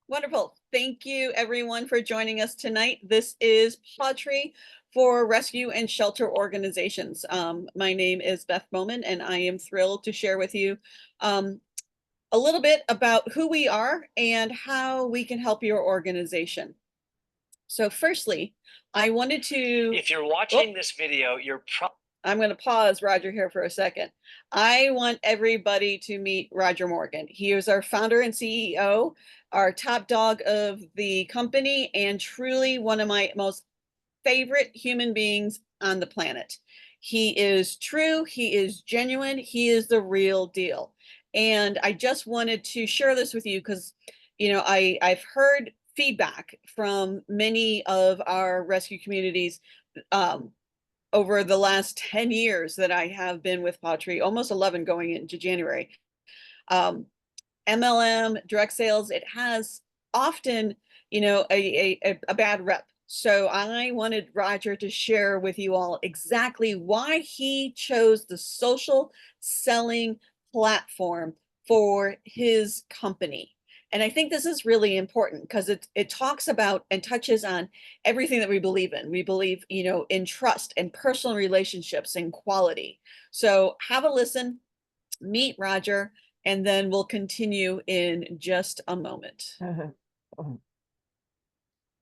Wonderful. Thank you, everyone, for joining us tonight. This is pawTree for Rescue and Shelter Organizations. My name is Beth Bowman, and I am thrilled to share with you um, a little bit about who we are and how we can help your organization. So, firstly, I wanted to. If you're Oh, watching this video, I'm going to pause Roger here for a second. I want everybody to meet Roger Morgan. He is our founder and CEO, our top dog of the company, and truly one of my most favorite human beings on the planet. He is true, he is genuine, he is the real deal. And I just wanted to share this with you because, I've heard feedback from many of our rescue communities um, over the last 10 years that I have been with pawTree, almost 11 going into January. Um, MLM, direct sales, it has often, a bad rep. So I wanted Roger to share with you all exactly why he chose the social selling platform for his company. And I think this is really important because it talks about and touches on everything that we believe in. We believe, in trust and personal relationships and quality. So have a listen, meet Roger, and then we'll continue in just a moment.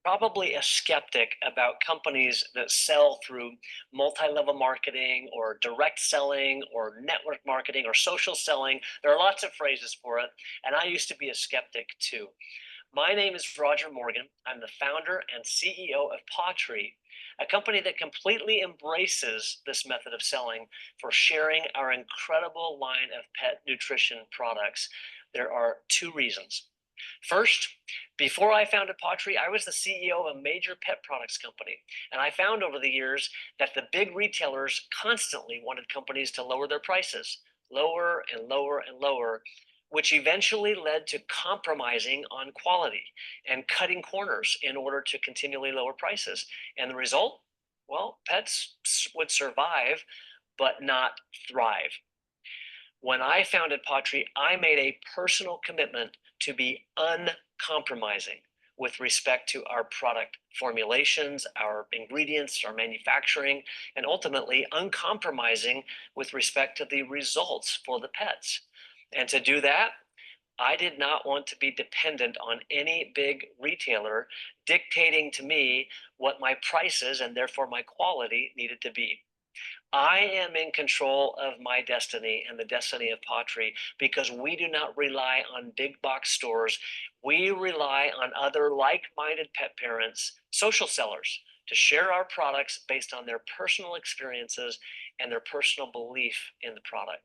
probably a skeptic about companies that sell through multi-level marketing or direct selling or network marketing or social selling. There are lots of phrases for it, and I used to be a skeptic too. My name is Roger Morgan. I'm the founder and CEO of pawTree, a company that completely embraces this method of selling for sharing our incredible line of pet nutrition products. There are two reasons. First, before I founded pawTree, I was the CEO of a major pet products company. And I found over the years that the big retailers constantly wanted companies to lower their prices, lower and lower and lower, which eventually led to compromising on quality and cutting corners in order to continually lower prices. And the result? Well, pets would survive, but not thrive. When I founded pawTree, I made a personal commitment to be uncompromising with respect to our product formulations, our ingredients, our manufacturing, and ultimately uncompromising with respect to the results for the pets. And to do that, I did not want to be dependent on any big retailer dictating to me what my prices and therefore my quality needed to be. I am in control of my destiny and the destiny of pawTree because we do not rely on big box stores. We rely on other like-minded pet parents, social sellers, to share our products based on their personal experiences and their personal belief in the product.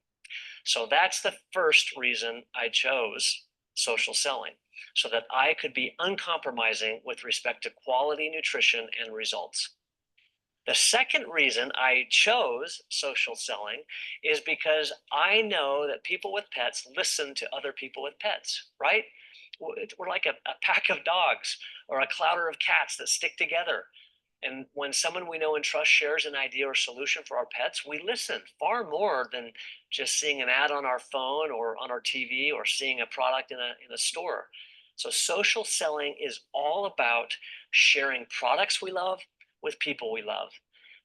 So that's the first reason I chose social selling, so that I could be uncompromising with respect to quality nutrition and results. The second reason I chose social selling is because I know that people with pets listen to other people with pets, right? We're like a pack of dogs or a clatter of cats that stick together. And when someone we know and trust shares an idea or solution for our pets, we listen far more than just seeing an ad on our phone or on our TV or seeing a product in a store. So social selling is all about sharing products we love with people we love.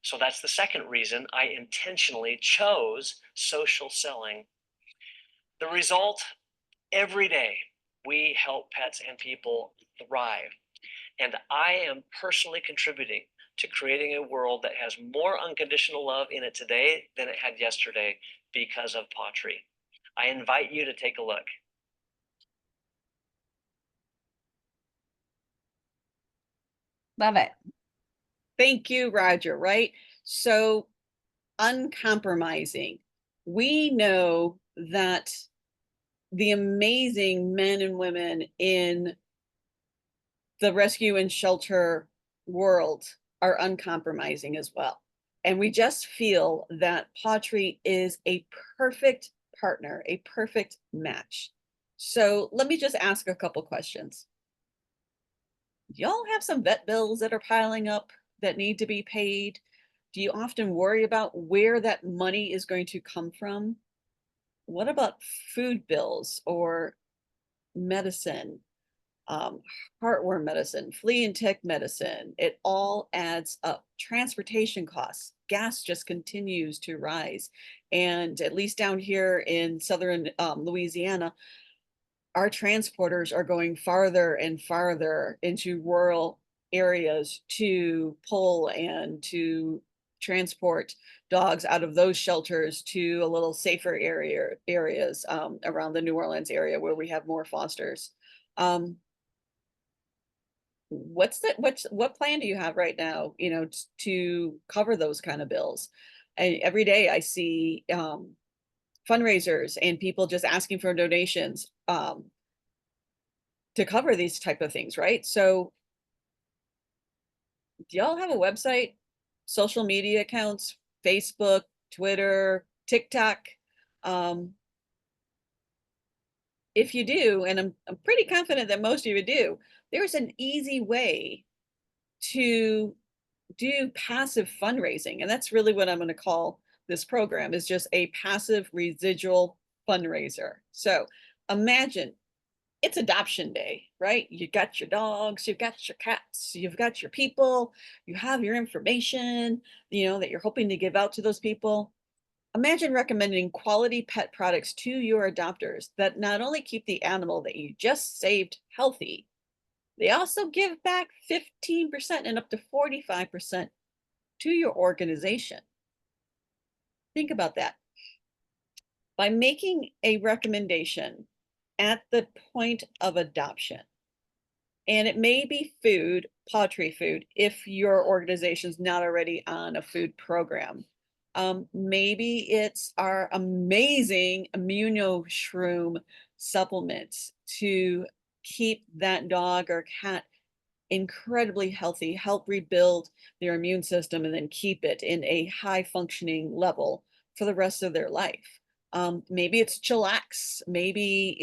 So that's the second reason I intentionally chose social selling. The result, every day we help pets and people thrive. And I am personally contributing to creating a world that has more unconditional love in it today than it had yesterday because of pawTree. I invite you to take a look. Love it. Thank you, Roger, right? So uncompromising. We know that the amazing men and women in the rescue and shelter world are uncompromising as well. And we just feel that pawTree is a perfect partner, a perfect match. So let me just ask a couple questions. Y'all have some vet bills that are piling up that need to be paid? Do you often worry about where that money is going to come from? What about food bills or medicine? um, heartworm medicine, flea and tick medicine. It all adds up. Transportation costs, gas just continues to rise. And at least down here in southern Louisiana, our transporters are going farther and farther into rural areas to pull and to transport dogs out of those shelters to a little safer areas around the New Orleans area where we have more fosters. Um, what plan do you have right now, to cover those kind of bills? Every day I see fundraisers and people just asking for donations to cover these type of things, right? So do y'all have a website, social media accounts, Facebook, Twitter, TikTok? Um, if you do, and I'm pretty confident that most of you do, there's an easy way to do passive fundraising. And that's really what I'm going to call this program, is just a passive residual fundraiser. So imagine it's adoption day, right? You got your dogs, you've got your cats, you've got your people, you have your information, that you're hoping to give out to those people. Imagine recommending quality pet products to your adopters that not only keep the animal that you just saved healthy, they also give back 15% and up to 45% to your organization. Think about that. By making a recommendation at the point of adoption, and it may be food, pawTree food, if your organization's not already on a food program. Maybe it's our amazing immunoshroom supplements to keep that dog or cat incredibly healthy, help rebuild their immune system, and then keep it in a high functioning level for the rest of their life. Maybe it's chillax. Maybe,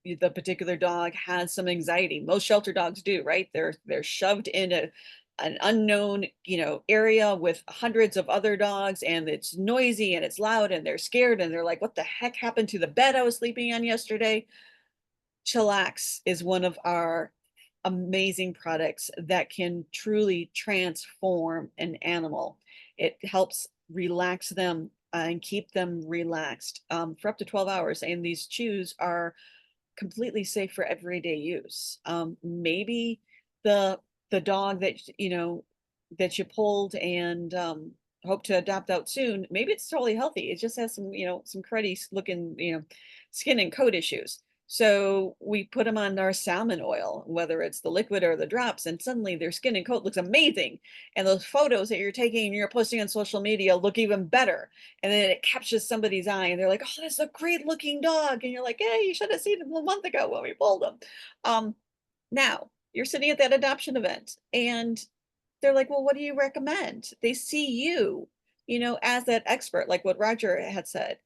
the particular dog has some anxiety. Most shelter dogs do, right? They're shoved in an unknown, area with hundreds of other dogs, and it's noisy and it's loud and they're scared and they're like, what the heck happened to the bed I was sleeping on yesterday? Chillax is one of our amazing products that can truly transform an animal. It helps relax them and keep them relaxed for up to 12 hours. And these chews are completely safe for everyday use. Maybe the the dog that you pulled and hope to adopt out soon, maybe it's totally healthy. It just has some cruddy looking skin and coat issues. So we put them on our salmon oil, whether it's the liquid or the drops, and suddenly their skin and coat looks amazing. And those photos that you're taking and you're posting on social media look even better. And then it captures somebody's eye and they're like, oh, that's a great looking dog. And you're like, hey, you should have seen him a month ago when we pulled him. Um, Now you're sitting at that adoption event and they're like, well, what do you recommend? They see you, as that expert, like what Roger had said.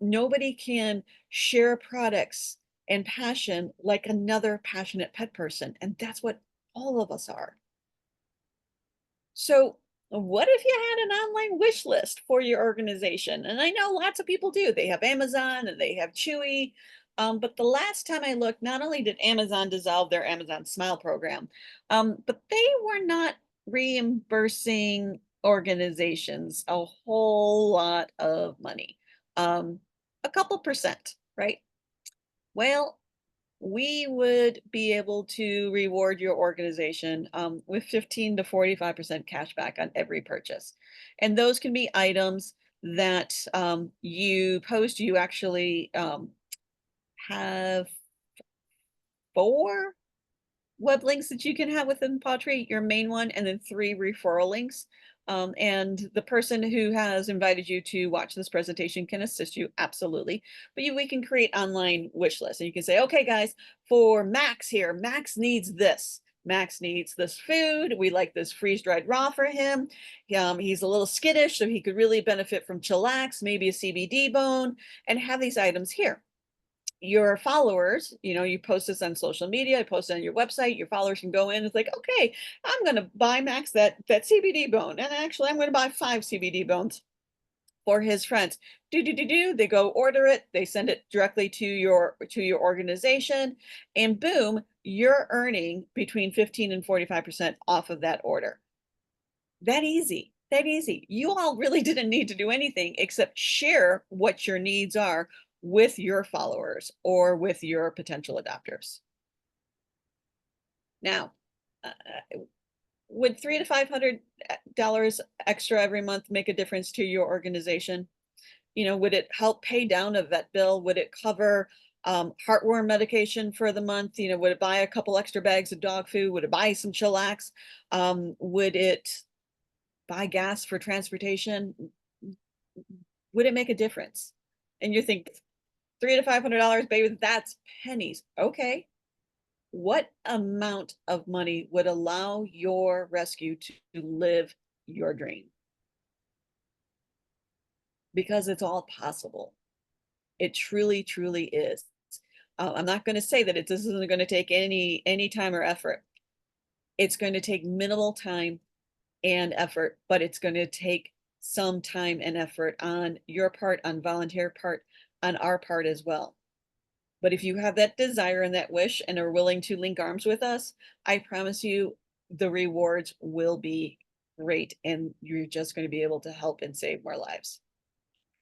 Nobody can share products and passion like another passionate pet person. And that's what all of us are. So, what if you had an online wish list for your organization? And I know lots of people do. They have Amazon and they have Chewy. But the last time I looked, not only did Amazon dissolve their Amazon Smile program, but they were not reimbursing organizations a whole lot of money, a couple percent, right? Well, we would be able to reward your organization with 15 to 45% cash back on every purchase. And those can be items that you post. You actually have 4 web links that you can have within pawTree, your main one, and then 3 referral links. And the person who has invited you to watch this presentation can assist you, absolutely. But we can create online wish lists, and you can say, okay, guys, for Max here, Max needs this. Max needs this food. We like this freeze-dried raw for him. He's a little skittish, so he could really benefit from chillax, maybe a CBD bone, and have these items here. Your followers, you post this on social media, I post it on your website, your followers can go in. It's like, okay, I'm going to buy Max that CBD bone. And actually, I'm going to buy 5 CBD bones for his friends. They go order it, they send it directly to your organization, and boom, you're earning between 15 and 45% off of that order. That easy. That easy. You all really didn't need to do anything except share what your needs are with your followers or with your potential adopters. Now, would $300 to $500 extra every month make a difference to your organization? You know, would it help pay down a vet bill? Would it cover heartworm medication for the month? You know, would it buy a couple extra bags of dog food? Would it buy some chillax? Would it buy gas for transportation? Would it make a difference? And you think $300 to $500, baby, that's pennies. Okay. What amount of money would allow your rescue to live your dream? Because it's all possible. It truly, truly is. I'm not going to say that this isn't going to take any time or effort. It's going to take minimal time and effort, but it's going to take some time and effort on your part, on volunteer part, on our part as well. But if you have that desire and that wish and are willing to link arms with us, I promise you the rewards will be great and you're just going to be able to help and save more lives.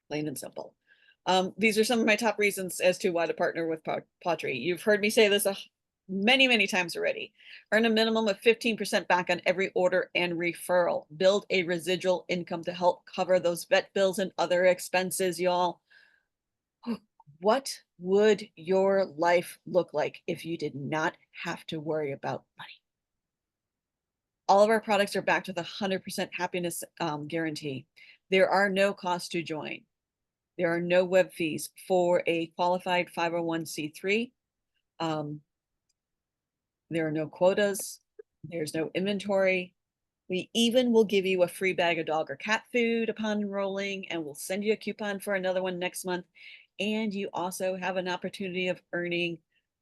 Plain and simple. These are some of my top reasons as to why to partner with pawTree. You've heard me say this many, many times already. Earn a minimum of 15% back on every order and referral. Build a residual income to help cover those vet bills and other expenses, y'all. What would your life look like if you did not have to worry about money? All of our products are backed with a 100% happiness guarantee. There are no costs to join. There are no web fees for a qualified 501c3. There are no quotas. There's no inventory. We even will give you a free bag of dog or cat food upon enrolling, and we'll send you a coupon for another one next month. And you also have an opportunity of earning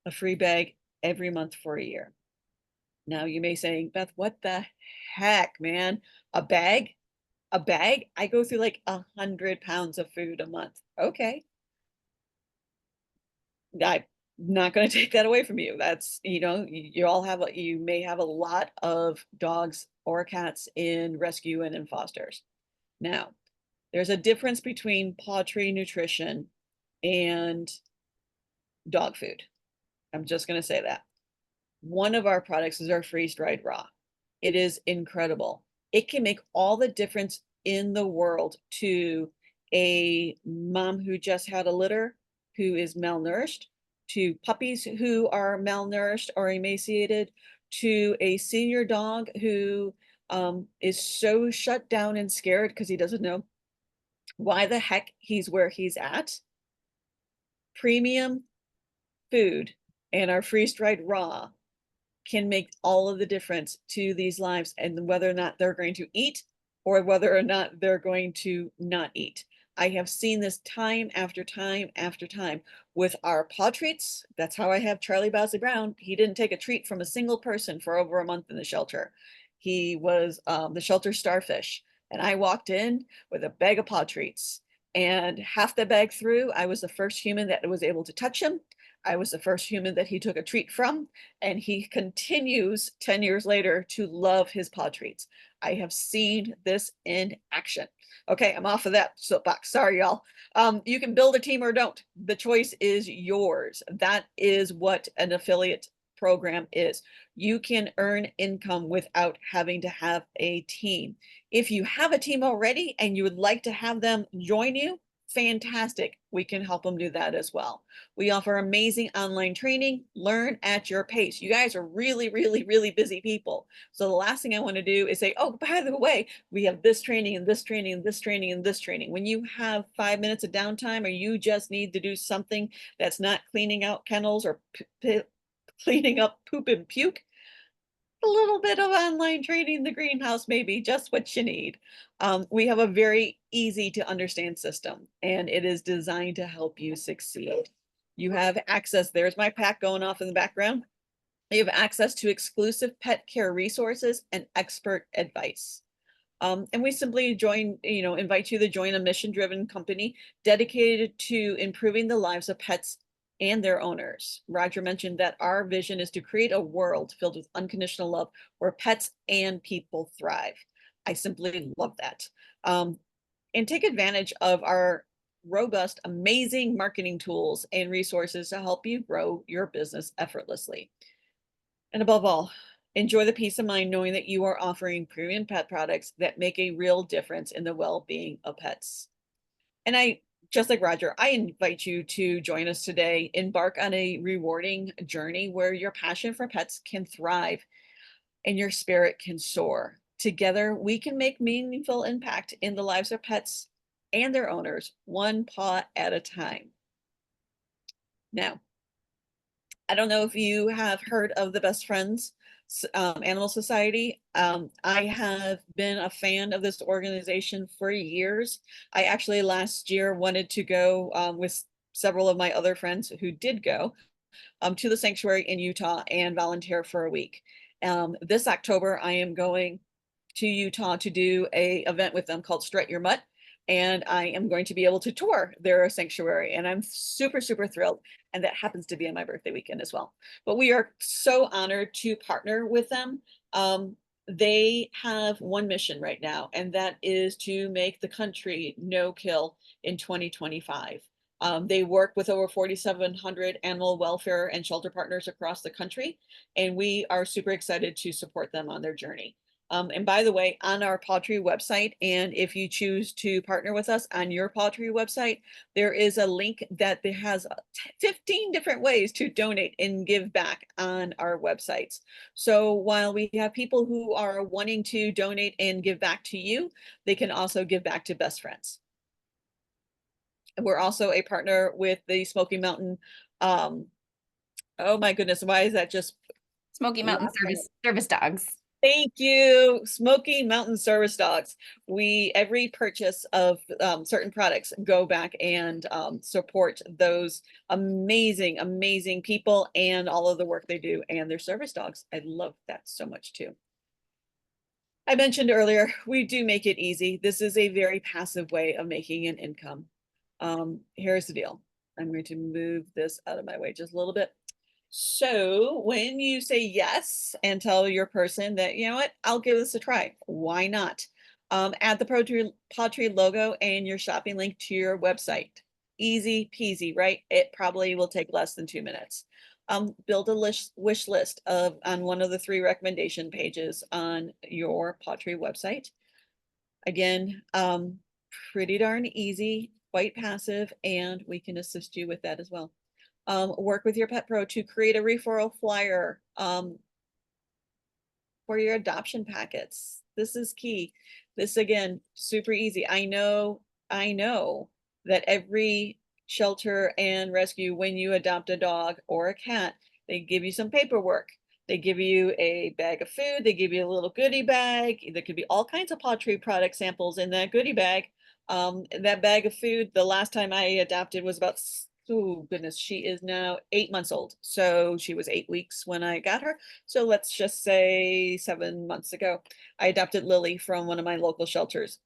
a free bag every month for a year. Now you may say, Beth, what the heck, man? A bag? A bag? I go through like 100 pounds of food a month. Okay. I'm not going to take that away from you. That's, you know, you all have, you may have a lot of dogs or cats in rescue and in fosters. Now, there's a difference between pawTree nutrition and dog food. I'm just going to say that. One of our products is our freeze-dried raw. It is incredible. It can make all the difference in the world to a mom who just had a litter, who is malnourished, to puppies who are malnourished or emaciated, to a senior dog who is so shut down and scared because he doesn't know why the heck he's where he's at. Premium food and our freeze-dried raw can make all of the difference to these lives and whether or not they're going to eat or whether or not they're going to not eat. I have seen this time after time after time with our paw treats. That's how I have Charlie Bosley Brown. He didn't take a treat from a single person for over a month in the shelter. He was the shelter starfish. And I walked in with a bag of paw treats. And half the bag through, I was the first human that was able to touch him. I was the first human that he took a treat from, and he continues 10 years later to love his paw treats. I have seen this in action. Okay, I'm off of that soapbox. Sorry, y'all. You can build a team or don't. The choice is yours. That is what an affiliate program is. You can earn income without having to have a team. If you have a team already and you would like to have them join you, fantastic. We can help them do that as well. We offer amazing online training. Learn at your pace. You guys are really, really, really busy people. So the last thing I want to do is say, oh, by the way, we have this training and this training and this training and this training. When you have 5 minutes of downtime or you just need to do something that's not cleaning out kennels or cleaning up poop and puke, a little bit of online training in the greenhouse may be just what you need. We have a very easy to understand system and it is designed to help you succeed. You have access, there's my pack going off in the background. You have access to exclusive pet care resources and expert advice. And we simply invite you to join a mission-driven company dedicated to improving the lives of pets and their owners. Roger mentioned that our vision is to create a world filled with unconditional love where pets and people thrive. I simply love that. Um, and take advantage of our robust, amazing marketing tools and resources to help you grow your business effortlessly. And above all, enjoy the peace of mind knowing that you are offering premium pet products that make a real difference in the well-being of pets. And just like Roger, I invite you to join us today. Embark on a rewarding journey where your passion for pets can thrive and your spirit can soar. Together, we can make meaningful impact in the lives of pets and their owners, one paw at a time. Now, I don't know if you have heard of the Best Friends Animal Society. I have been a fan of this organization for years. I actually last year wanted to go with several of my other friends who did go to the sanctuary in Utah and volunteer for a week. This October, I am going to Utah to do a event with them called Strut Your Mutt. And I am going to be able to tour their sanctuary. And I'm super, super thrilled. And that happens to be on my birthday weekend as well. But we are so honored to partner with them. They have one mission right now, and that is to make the country no kill in 2025. They work with over 4,700 animal welfare and shelter partners across the country, and we are super excited to support them on their journey. And by the way, on our pawTree website, and if you choose to partner with us on your pawTree website, there is a link that has 15 different ways to donate and give back on our websites. So while we have people who are wanting to donate and give back to you, they can also give back to Best Friends. And we're also a partner with the Smoky Mountain. Oh my goodness, why is that just Smoky Mountain service dogs. Thank you, Smoky Mountain Service Dogs. Every purchase of certain products go back and support those amazing, amazing people and all of the work they do and their service dogs. I love that so much too. I mentioned earlier, we do make it easy. This is a very passive way of making an income. Here's the deal. I'm going to move this out of my way just a little bit. So when you say yes and tell your person that, you know what, I'll give this a try. Why not? Add the pawTree logo and your shopping link to your website. Easy peasy, right? It probably will take less than 2 minutes. Build a wish list on one of the 3 recommendation pages on your pawTree website. Again, pretty darn easy, quite passive, and we can assist you with that as well. Work with your pet pro to create a referral flyer for your adoption packets. This is key. This again, super easy. I know that every shelter and rescue, when you adopt a dog or a cat, they give you some paperwork. They give you a bag of food. They give you a little goodie bag. There could be all kinds of pawTree product samples in that goodie bag. That bag of food, the last time I adopted was about, oh goodness, she is now 8 months old. So she was 8 weeks when I got her. So let's just say 7 months ago, I adopted Lily from one of my local shelters.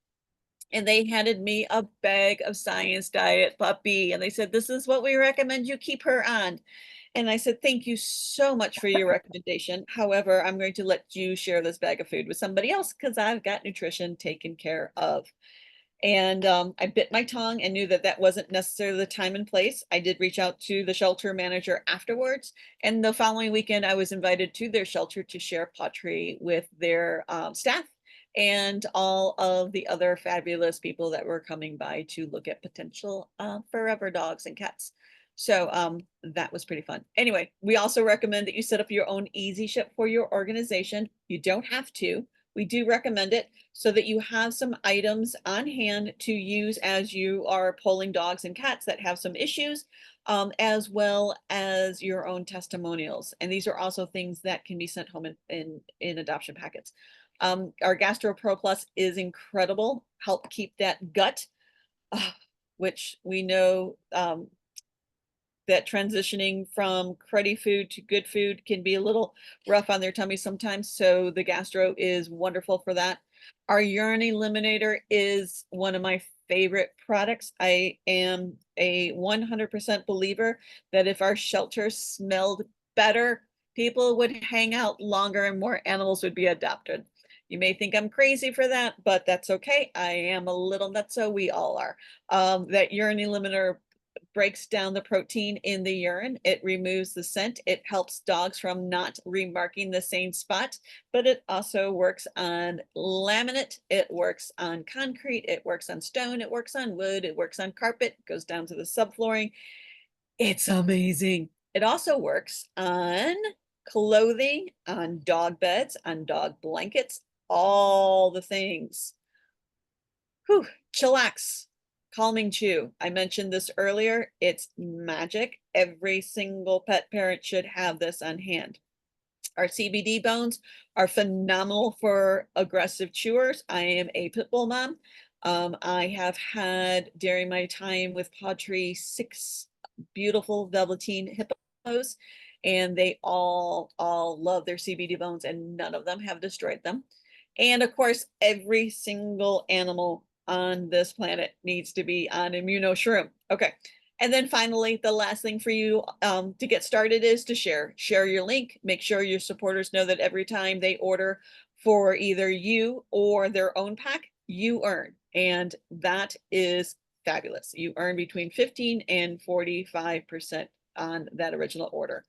And they handed me a bag of Science Diet puppy. And they said, this is what we recommend you keep her on. And I said, thank you so much for your recommendation. However, I'm going to let you share this bag of food with somebody else because I've got nutrition taken care of. And I bit my tongue and knew that that wasn't necessarily the time and place. I did reach out to the shelter manager afterwards. And the following weekend, I was invited to their shelter to share pawTree with their staff and all of the other fabulous people that were coming by to look at potential forever dogs and cats. So that was pretty fun. Anyway, we also recommend that you set up your own easy ship for your organization. You don't have to. We do recommend it so that you have some items on hand to use as you are pulling dogs and cats that have some issues, as well as your own testimonials. And these are also things that can be sent home in adoption packets. Our Gastro Pro Plus is incredible. Help keep that gut, which we know that transitioning from cruddy food to good food can be a little rough on their tummy sometimes. So the Gastro is wonderful for that. Our urine eliminator is one of my favorite products. I am a 100% believer that if our shelter smelled better, people would hang out longer and more animals would be adopted. You may think I'm crazy for that, but that's okay. I am a little nutso. We all are. That urine eliminator breaks down the protein in the urine. It removes the scent. It helps dogs from not remarking the same spot, but it also works on laminate. It works on concrete. It works on stone. It works on wood. It works on carpet, goes down to the subflooring. It's amazing. It also works on clothing, on dog beds, on dog blankets, all the things. Whew, chillax, calming chew. I mentioned this earlier. It's magic. Every single pet parent should have this on hand. Our CBD bones are phenomenal for aggressive chewers. I am a pit bull mom. I have had during my time with pawTree 6 beautiful velveteen hippos, and they all love their CBD bones, and none of them have destroyed them. And of course, every single animal on this planet needs to be on immunoshroom. Okay. And then finally, the last thing for you to get started is to share your link. Make sure your supporters know that every time they order for either you or their own pack, you earn. And that is fabulous. You earn between 15 and 45% on that original order.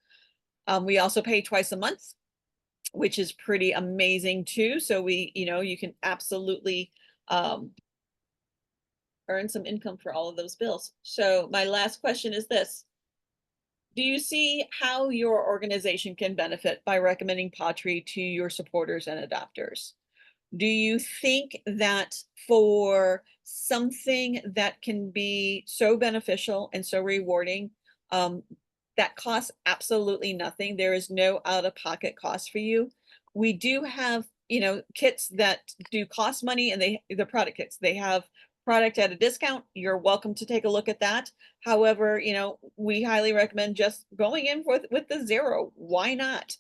We also pay twice a month, which is pretty amazing too. So we, you can absolutely earn some income for all of those bills. So my last question is this. Do you see how your organization can benefit by recommending pawTree to your supporters and adopters? Do you think that for something that can be so beneficial and so rewarding, um, that costs absolutely nothing, there is no out-of-pocket cost for you? We do have, kits that do cost money, and the product kits, they have product at a discount. You're welcome to take a look at that. However, we highly recommend just going in with the zero. Why not?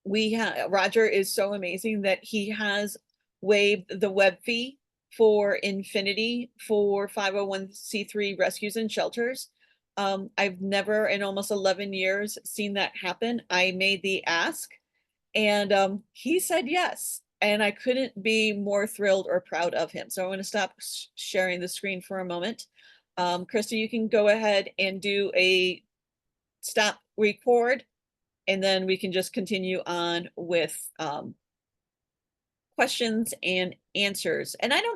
Roger is so amazing that he has waived the web fee for Infinity for 501c3 rescues and shelters. I've never in almost 11 years seen that happen. I made the ask, and he said yes. And I couldn't be more thrilled or proud of him. So I'm going to stop sharing the screen for a moment. Krista, you can go ahead and do a stop record, and then we can just continue on with questions and answers. And I don't